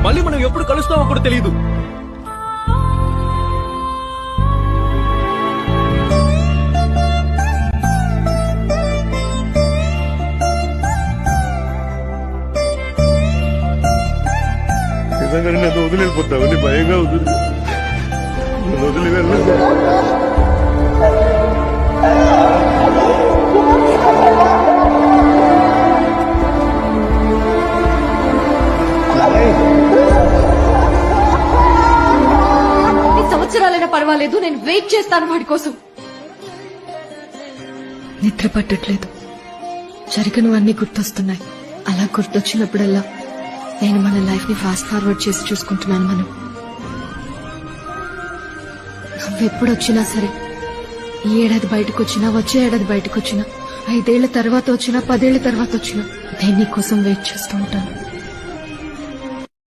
మళ్ళీ మనం ఎప్పుడు కలుస్తామో కూడా తెలియదు. నిజంగానే నన్ను వదిలేకపోతావని భయంగా ఉంది. నన్ను వదిలి వెళ్ళలేదు. సంవత్సరాలైనా పర్వాలేదు, నేను వెయిట్ చేస్తాను వాడి కోసం. నిద్ర పట్టట్లేదు, జరిగినవన్నీ గుర్తొస్తున్నాయి. అలా గుర్తొచ్చినప్పుడల్లా నేను మన లైఫ్ ని ఫాస్ట్ ఫార్వర్డ్ చేసి చూసుకుంటున్నాను. మనం నువ్వెప్పుడొచ్చినా సరే, ఈ ఏడాది బయటకు వచ్చినా, వచ్చే ఏడాది బయటకు వచ్చినా, 5 ఏళ్ల తర్వాత వచ్చినా, 10 ఏళ్ల తర్వాత వచ్చినా, నేను నీ కోసం వెయిట్ చేస్తూ ఉంటాను.